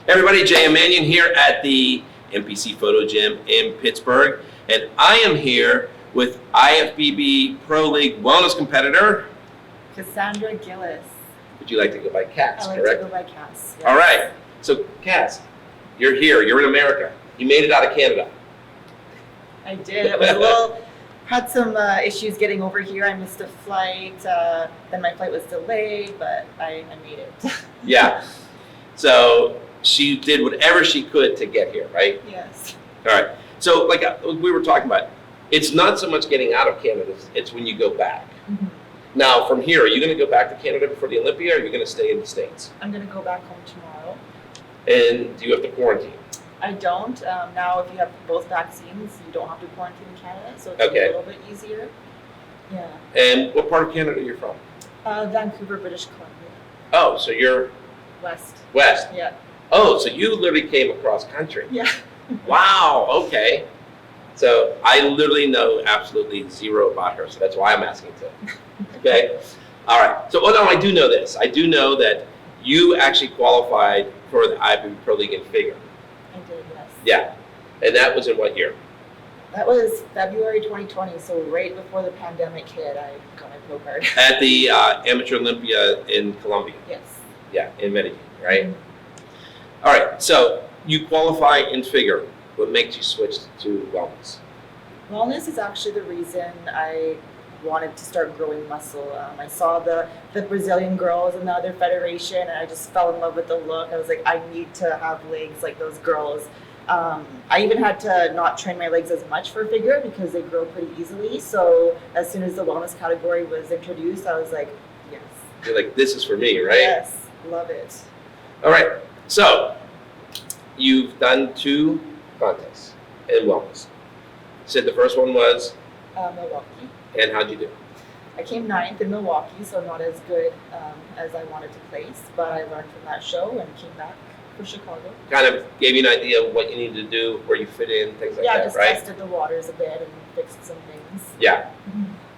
Everybody, J.M. Manion here at the NPC Photo Gym in Pittsburgh, and I am here with IFBB Pro League wellness competitor, Kass Gillis. Would you like to go by Kass, I like correct? to go by Kass. Yes. All right. So, Kass, you're here. You're in America. You made it out of Canada. I did. It was had some issues getting over here. I missed a flight. Then my flight was delayed, but I made it. Yeah. So she did whatever she could to get here, right? Yes. All right. So, like we were talking about, it's not so much getting out of Canada, it's when you go back. Mm-hmm. Now, from here, are you going to go back to Canada before the Olympia, or are you going to stay in the States? I'm going to go back home tomorrow. And do you have to quarantine? I don't. Now, if you have both vaccines, you don't have to quarantine in Canada, so it's Okay. a little bit easier. Yeah. And what part of Canada are you from? Vancouver, British Columbia. Oh, so you're West. west. Yeah. Oh, so you literally came across country. Yeah. Wow, okay. So I literally know absolutely zero about her, so that's why I'm asking too. Okay? All right. So, no, I do know this. I do know that you actually qualified for the IFBB Pro League in figure. I did, yes. Yeah. And that was in what year? That was February 2020, so right before the pandemic hit, I got my pro card. At the Amateur Olympia in Colombia. Yes. Yeah, in Medellín, right? Mm-hmm. All right. So you qualify in figure. What makes you switch to wellness? Wellness is actually the reason I wanted to start growing muscle. I saw the Brazilian girls in the other federation, and I just fell in love with the look. I was like, I need to have legs like those girls. I even had to not train my legs as much for figure because they grow pretty easily. So as soon as the wellness category was introduced, I was like, yes. You're like, this is for me, right? Yes, love it. All right. So you've done 2 contests in wellness. You said the first one was, Milwaukee. and how'd you do? I came 9th in Milwaukee, so not as good as I wanted to place, but I learned from that show and came back for Chicago. Kind of gave you an idea of what you needed to do, where you fit in, things like Yeah, that, just right? tested the waters a bit and fixed some things. Yeah.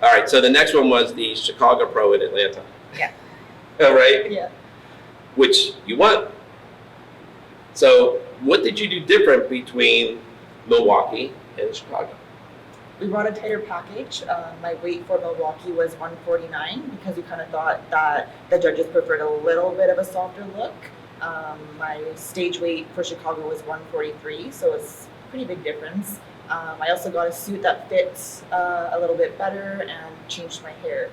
All right. So the next one was the Chicago Pro in Atlanta. Yeah. All right. Yeah. Which you won. So what did you do different between Milwaukee and Chicago? We brought a tighter package. My weight for Milwaukee was 149 because we kind of thought that the judges preferred a little bit of a softer look. My stage weight for Chicago was 143, so it's a pretty big difference. I also got a suit that fits a little bit better and changed my hair.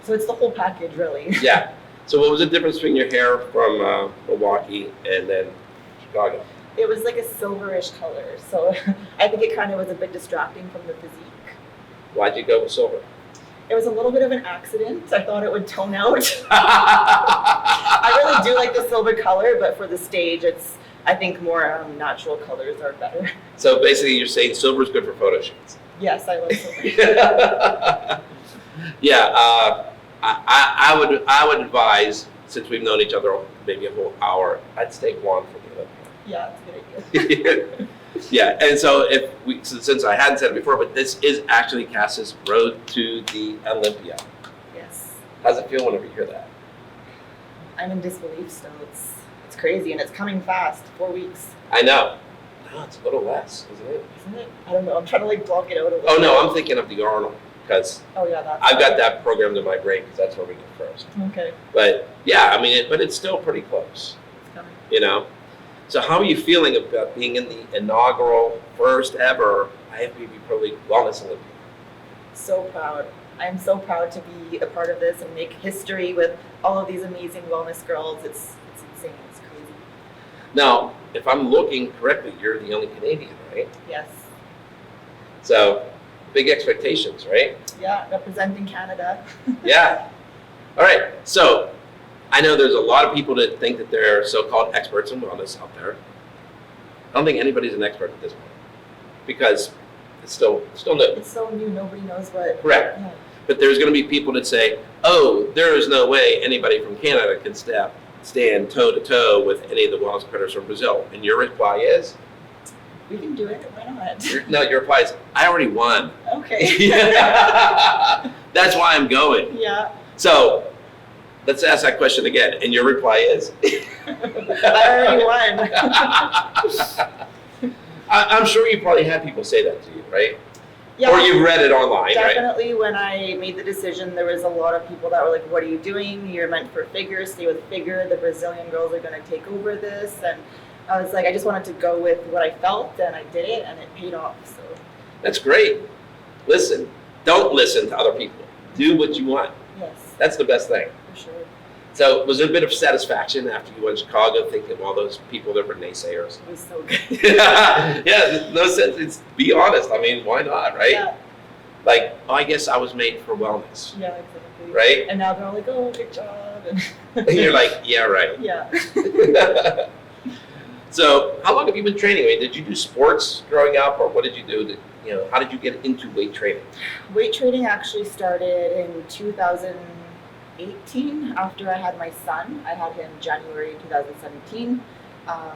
So it's the whole package, really. Yeah. So what was the difference between your hair from Milwaukee and then Chicago? It was like a silverish color, so I think it kind of was a bit distracting from the physique. Why'd you go with silver? It was a little bit of an accident. I thought it would tone out. I really do like the silver color, but for the stage, I think more natural colors are better. So basically you're saying silver is good for photo shoots. Yes, I love silver. Yeah, I would advise, since we've known each other maybe a whole hour, I'd stay one for the Olympia. Yeah, it's a good idea. Yeah, and so since I hadn't said it before, but this is actually Kass's road to the Olympia. Yes. How's it feel whenever you hear that? I'm in disbelief still. It's crazy, and it's coming fast. 4 weeks. I know. No, it's a little less, isn't it? Isn't it? I don't know. I'm trying to block it out a little Oh bit. no, I'm thinking of the Arnold, because Oh yeah, that's I've got that programmed in my brain because that's where we go first. Okay. But yeah, I mean, but it's still pretty close, It's coming. you know? So how are you feeling about being in the inaugural, first ever IFBB Pro League Wellness Olympia? So proud. I'm so proud to be a part of this and make history with all of these amazing wellness girls. It's insane. It's crazy. Now, if I'm looking correctly, you're the only Canadian, right? Yes. So big expectations, right? Yeah, representing Canada. Yeah. All right. So I know there's a lot of people that think that they're so-called experts in wellness out there. I don't think anybody's an expert at this point because it's still new. It's so new. Nobody knows what. Correct. Yeah. But there's going to be people that say, "Oh, there is no way anybody from Canada can stand toe to toe with any of the wellness competitors from Brazil." And your reply is, We can do it. Why not? Your reply is, "I already won." Okay. That's why I'm going. Yeah. So let's ask that question again. And your reply is? I already won. I'm sure you probably had people say that to you, right? Yeah, Or you've read it online, right? definitely. When I made the decision, there was a lot of people that were like, "What are you doing? You're meant for figure. Stay with figure. The Brazilian girls are going to take over this." And I was like, I just wanted to go with what I felt, and I did it, and it paid off. So That's great. Listen, don't listen to other people. Do what you want. yes, That's the best thing. for sure. So was there a bit of satisfaction after you went to Chicago thinking of all those people that were naysayers? It was so good. Yeah, no sense. It's be honest. I mean, why not, right? Yeah, Like, oh, I guess I was made for wellness, yeah, exactly. right? And now they're all like, "Oh, good job." And And you're like, yeah, right. yeah. So how long have you been training? I mean, did you do sports growing up, or what did you do? How did you get into weight training? Weight training actually started in 2018 after I had my son. I had him January 2017.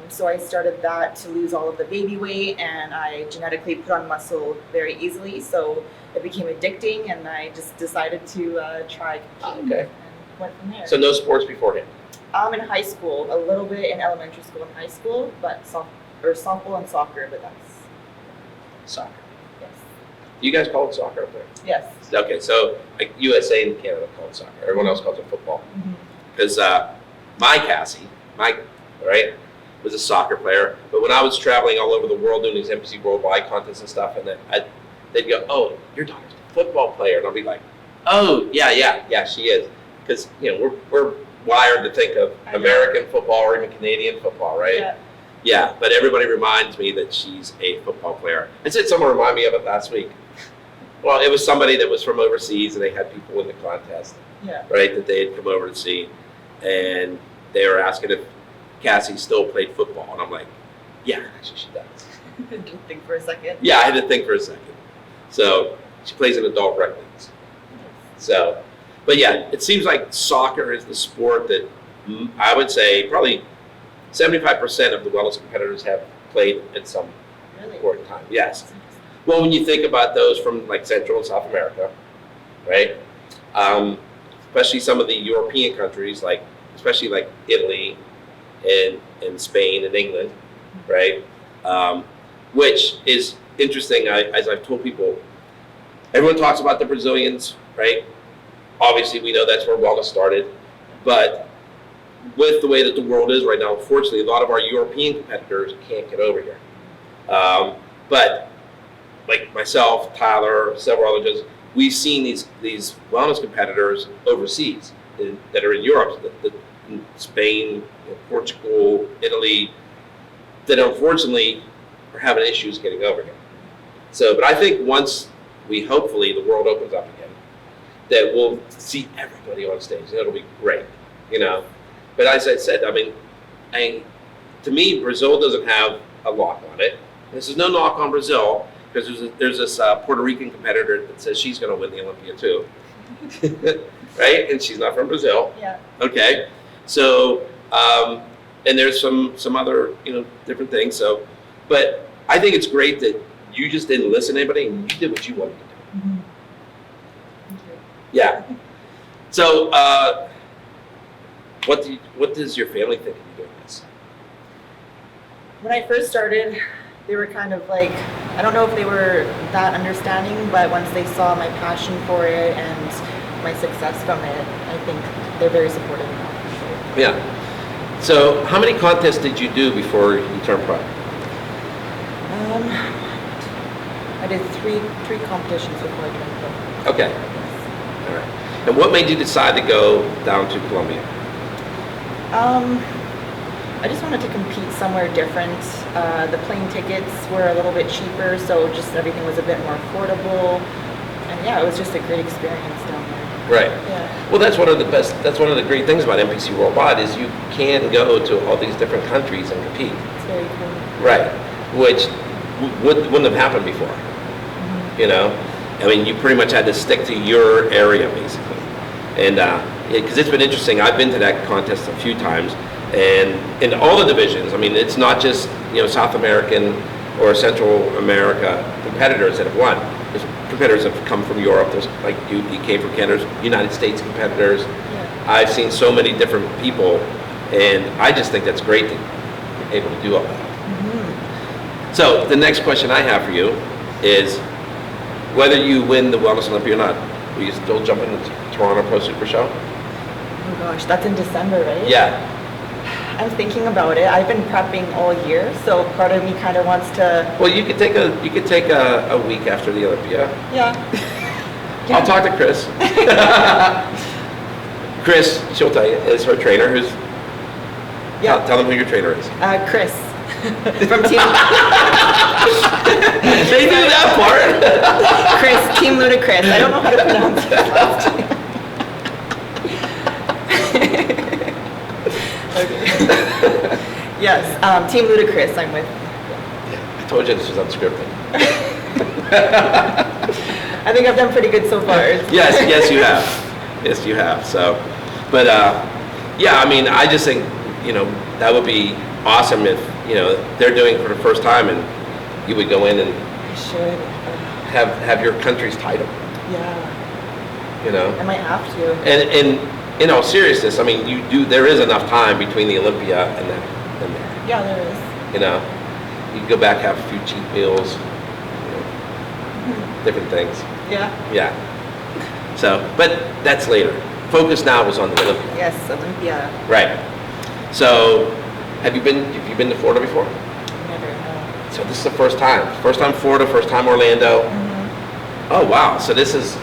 So I started that to lose all of the baby weight, and I genetically put on muscle very easily. So it became addicting, and I just decided to try competing Okay. and went from there. So no sports beforehand. In high school, a little bit in elementary school and high school, but softball and soccer, but that's Soccer. yes. You guys call it soccer up there? Yes. Okay, so like USA and Canada call it soccer. Everyone else calls it football. Mhm. Because my Cassie, right, was a soccer player. But when I was traveling all over the world doing these NPC worldwide contests and stuff, and then they'd go, "Oh, your daughter's a football player," and I'll be like, "Oh, yeah, she is," because we're wired to think of I know. American football or even Canadian football, right? Yeah. Yeah, but everybody reminds me that she's a football player. I said someone reminded me of it last week. Well, it was somebody that was from overseas, and they had people in the contest, Yeah. right, that they had come over to see, and they were asking if Cassie still played football, and I'm like, yeah, actually she does. Didn't think for a second. Yeah, I had to think for a second. So she plays in adult rec leagues. So, but yeah, it seems like soccer is the sport that I would say probably 75% of the wellness competitors have played at some Really? point in time. Yes. Well, when you think about those from like Central and South America, right? Especially some of the European countries, especially like Italy and Spain and England, right? Which is interesting. As I've told people, everyone talks about the Brazilians, right? Obviously, we know that's where wellness started, but with the way that the world is right now, unfortunately, a lot of our European competitors can't get over here. But like myself, Tyler, several other judges, we've seen these wellness competitors overseas that are in Europe, in Spain, Portugal, Italy, that unfortunately are having issues getting over here. So, but I think once hopefully the world opens up again, that we'll see everybody on stage, and it'll be great, But as I said, I mean, to me, Brazil doesn't have a lock on it. This is no knock on Brazil, because there's this Puerto Rican competitor that says she's going to win the Olympia too, right? And she's not from Brazil. Yeah. Okay, so and there's some other different things. So, but I think it's great that you just didn't listen to anybody and you did what you wanted to do. Mm-hmm. Thank you. Yeah. So, what does your family think of you doing this? When I first started, they were kind of like, I don't know if they were that understanding, but once they saw my passion for it and my success from it, I think they're very supportive now, for sure. Yeah. So, how many contests did you do before you turned pro? I did three competitions before I turned pro. Okay. All right. And what made you decide to go down to Colombia? I just wanted to compete somewhere different. The plane tickets were a little bit cheaper, so just everything was a bit more affordable. And yeah, it was just a great experience down there. Right. Yeah. Well, that's one of the great things about NPC Worldwide is you can go to all these different countries and compete. It's very cool. Right. Which wouldn't have happened before. Mm-hmm. I mean, you pretty much had to stick to your area basically. And because it's been interesting, I've been to that contest a few times, and in all the divisions, I mean, it's not just South American or Central America competitors that have won. There's competitors that have come from Europe. There's like you came from Canada, United States competitors. Yeah. I've seen so many different people, and I just think that's great that you're able to do all that. Mm-hmm. So the next question I have for you is, whether you win the Wellness Olympia or not, will you still jump in the Toronto Pro Super Show? Oh gosh, that's in December, right? Yeah. I'm thinking about it. I've been prepping all year, so part of me kind of wants to. Well, you could take a week after the Olympia. Yeah. I'll talk to Chris. Chris, she'll tell you, is her trainer. Who's? Yeah. Tell them who your trainer is. Chris from Team. They knew that part. Chris, Team Ludacris. I don't know how to pronounce his last name. Okay. Yes, Team Ludacris. I'm with. I told you this was unscripted. I think I've done pretty good so far. Yes, you have. Yes, you have. So, but yeah, I mean, I just think, that would be awesome if, they're doing it for the first time and you would go in and I should. have your country's title. Yeah. I might have to. And in all seriousness, I mean, there is enough time between the Olympia and there. Yeah, there is. You can go back, have a few cheat meals, different things. Yeah. Yeah. So, but that's later. Focus now was on the Olympia. Yes, Olympia. Right. So, have you been to Florida before? Never. No. So this is the first time. First time Florida, first time Orlando. Mm-hmm. Oh wow. So this is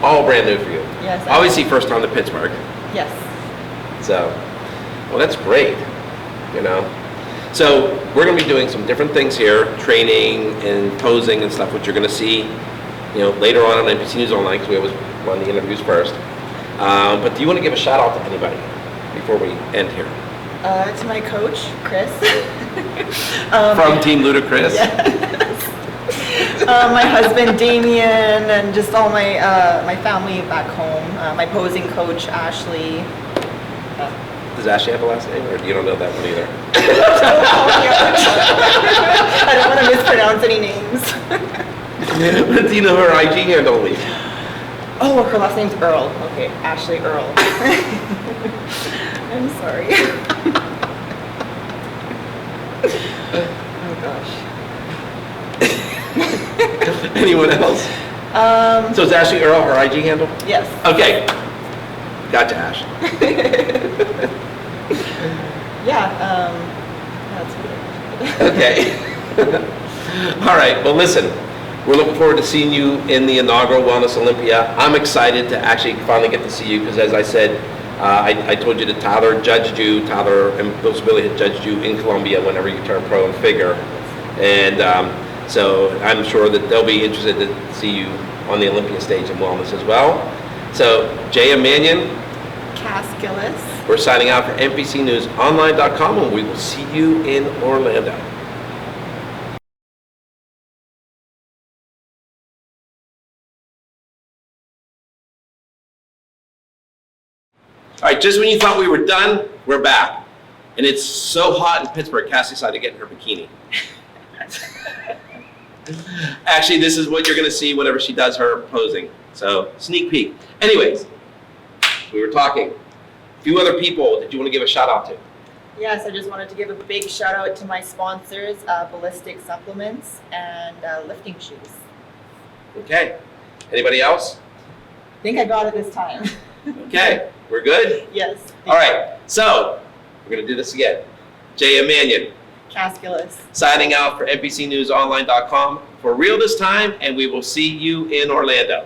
all brand new for you. Yes. Obviously first time to Pittsburgh. Yes. So, well, that's great. So we're going to be doing some different things here, training and posing and stuff, which you're going to see, later on NPC News Online, because we always run the interviews first. But do you want to give a shout out to anybody before we end here? To my coach, Chris. From Team Ludacris? Yes. My husband, Damien, and just all my family back home. My posing coach, Ashley. Does Ashley have a last name, or you don't know that one either? I don't want to mispronounce any names. Do you know her IG handle, only? Oh, her last name's Earl. Okay, Ashley Earl. I'm sorry. Oh gosh. Anyone else? So is Ashley Earl her IG handle? Yes. Okay. Gotcha, Ash. Yeah. That's weird. Okay. All right. Well, listen. We're looking forward to seeing you in the inaugural Wellness Olympia. I'm excited to actually finally get to see you because, as I said, I told you that Tyler and Bill Sibilli had judged you in Colombia whenever you turn pro and figure. And so I'm sure that they'll be interested to see you on the Olympia stage in Wellness as well. So, Jay and Manion. Kass Gillis. We're signing out for NPCNewsOnline.com, and we will see you in Orlando. All right, just when you thought we were done, we're back. And it's so hot in Pittsburgh, Cass decided to get in her bikini. Actually, this is what you're going to see whenever she does her posing. So, sneak peek. Anyways, we were talking. A few other people that you want to give a shout out to. Yes, I just wanted to give a big shout out to my sponsors, Ballistic Supplements and Lifting Shoes. Okay. Anybody else? I think I got it this time. Okay. We're good? Yes. All right. So, we're going to do this again. Jay and Manion. Kass Gillis. Signing out for NPCNewsOnline.com. For real this time, and we will see you in Orlando.